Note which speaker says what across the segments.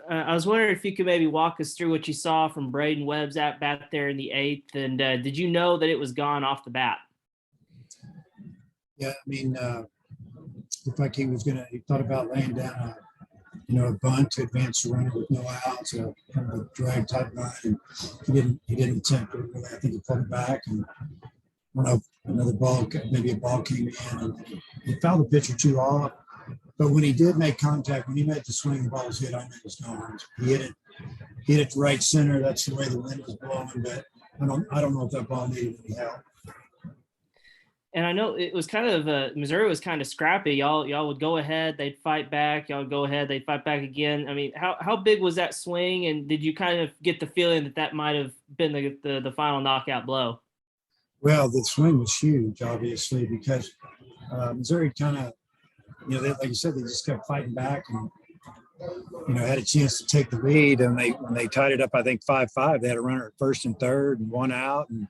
Speaker 1: I was wondering if you could maybe walk us through what you saw from Braden Webb's at bat there in the eighth, and did you know that it was gone off the bat?
Speaker 2: Yeah, I mean, looked like he thought about laying down a bunt to advance the runner with no outs, kind of a drag type bunt, and he didn't attempt it really. I think he pulled it back, and I don't know if another ball, maybe a ball came in, and he fouled the pitcher too off. But when he did make contact, when he made the swing, the ball was hit. I knew it was gone. He hit it to right center. That's the way the wind was blowing. But I don't know if that ball needed any help.
Speaker 1: And I know it was kind of Missouri was kind of scrappy. Y'all would go ahead, they'd fight back. Y'all would go ahead, they'd fight back again. I mean, how big was that swing? And did you kind of get the feeling that might have been the final knockout blow?
Speaker 2: Well, the swing was huge, obviously, because Missouri kind of, like you said, they just kept fighting back and, had a chance to take the lead. And when they tied it up, I think 5-5, they had a runner at first and third and one out. And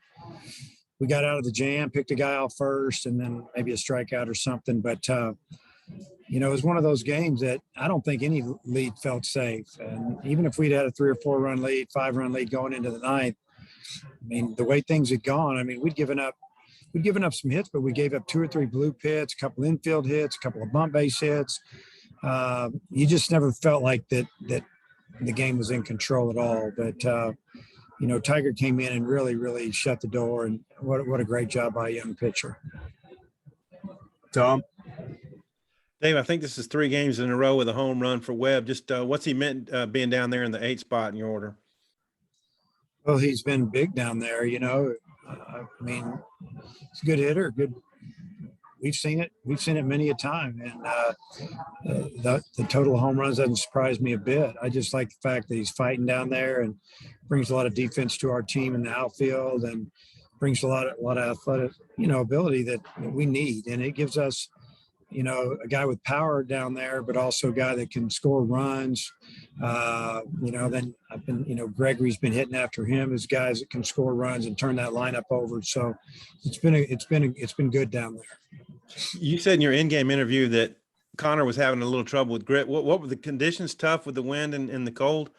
Speaker 2: we got out of the jam, picked a guy off first, and then maybe a strikeout or something. But, it was one of those games that I don't think any lead felt safe. And even if we'd had a 3 or 4 run lead, 5-run lead going into the ninth, I mean, the way things had gone, I mean, we'd given up some hits, but we gave up 2 or 3 bloop hits, a couple infield hits, a couple of bunt base hits. You just never felt like that the game was in control at all. But, Tiger came in and really, really shut the door. And what a great job by a young pitcher.
Speaker 3: Tom?
Speaker 4: Dave, I think this is 3 games in a row with a home run for Webb. Just what's he meant being down there in the 8th spot in your order?
Speaker 2: Well, he's been big down there, I mean, he's a good hitter. We've seen it many a time. And the total home runs doesn't surprise me a bit. I just like the fact that he's fighting down there and brings a lot of defense to our team in the outfield and brings a lot of athletic, ability that we need. And it gives us, a guy with power down there, but also a guy that can score runs. Then I've been, Gregory's been hitting after him as guys that can score runs and turn that lineup over. So it's been good down there.
Speaker 4: You said in your in-game interview that Connor was having a little trouble with grit. What were the conditions tough with the wind and the cold?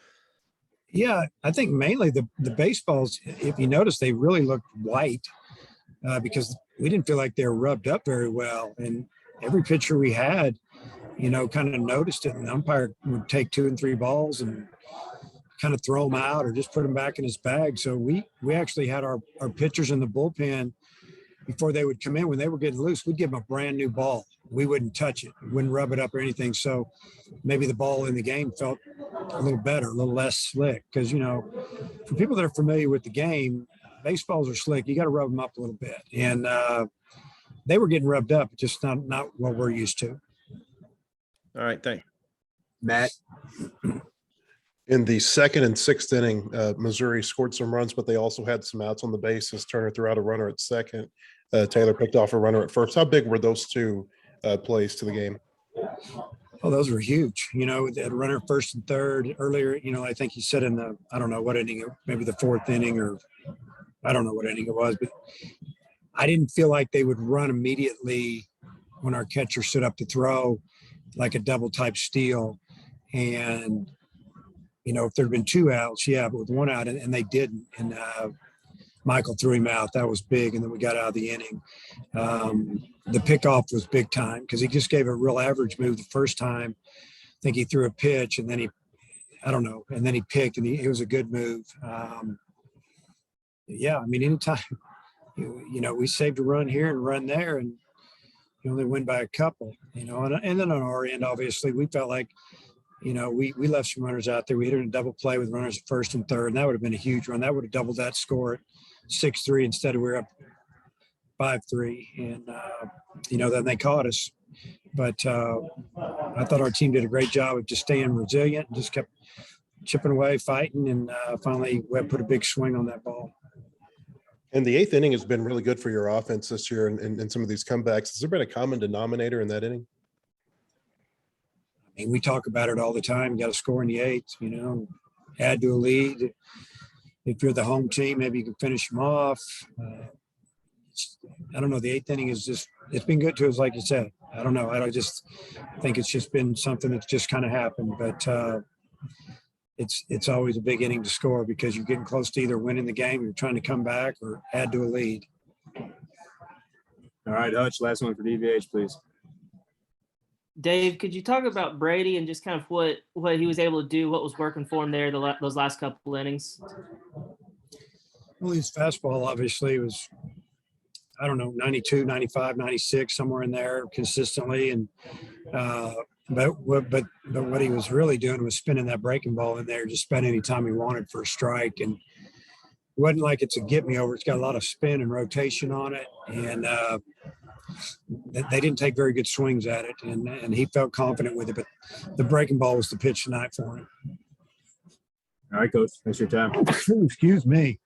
Speaker 2: Yeah, I think mainly the baseballs, if you notice, they really looked white because we didn't feel like they were rubbed up very well. And every pitcher we had, kind of noticed it. And the umpire would take 2 and 3 balls and kind of throw them out or just put them back in his bag. So we actually had our pitchers in the bullpen before they would come in. When they were getting loose, we'd give them a brand new ball. We wouldn't touch it. We wouldn't rub it up or anything. So maybe the ball in the game felt a little better, a little less slick. Because, for people that are familiar with the game, baseballs are slick. You got to rub them up a little bit. And they were getting rubbed up, just not what we're used to.
Speaker 4: All right, thanks.
Speaker 3: Matt?
Speaker 5: In the 2nd and 6th inning, Missouri scored some runs, but they also had some outs on the bases. Turner threw out a runner at second. Taylor picked off a runner at first. How big were those 2 plays to the game?
Speaker 2: Oh, those were huge. They had a runner first and third earlier. I think he said I don't know what inning, maybe the 4th inning, or I don't know what inning it was, but I didn't feel like they would run immediately when our catcher stood up to throw, like a double type steal. And, if there'd been 2 outs, yeah, but with 1 out, and they didn't. And Michael threw him out. That was big. And then we got out of the inning. The pickoff was big time because he just gave a real average move the first time. I think he threw a pitch and then and then he picked, and it was a good move. Yeah, I mean, anytime, we saved a run here and a run there, and you only win by a couple, and then on our end, obviously, we felt like, we left some runners out there. We hit in a double play with runners at first and third, and that would have been a huge run. That would have doubled that score at 6-3 instead of we were up 5-3. And, then they caught us. But I thought our team did a great job of just staying resilient and just kept chipping away, fighting, and finally Webb put a big swing on that ball.
Speaker 5: And the 8th inning has been really good for your offense this year and some of these comebacks. Has there been a common denominator in that inning?
Speaker 2: I mean, we talk about it all the time. You got to score in the 8th, add to a lead. If you're the home team, maybe you can finish them off. I don't know. The 8th inning it's been good to us, like you said. I don't know. I just think it's just been something that's just kind of happened. But it's always a big inning to score because you're getting close to either winning the game, you're trying to come back, or add to a lead.
Speaker 3: All right, Hutch, last one for DVH, please.
Speaker 1: Dave, could you talk about Brady and just kind of what he was able to do, what was working for him there those last couple innings?
Speaker 2: Well, his fastball obviously was, I don't know, 92, 95, 96, somewhere in there consistently. And but what he was really doing was spinning that breaking ball in there, just spend any time he wanted for a strike. And it wasn't like it's a get me over. It's got a lot of spin and rotation on it. And they didn't take very good swings at it. And he felt confident with it. But the breaking ball was the pitch tonight for him.
Speaker 3: All right, Coach, that's your time.
Speaker 2: Excuse me.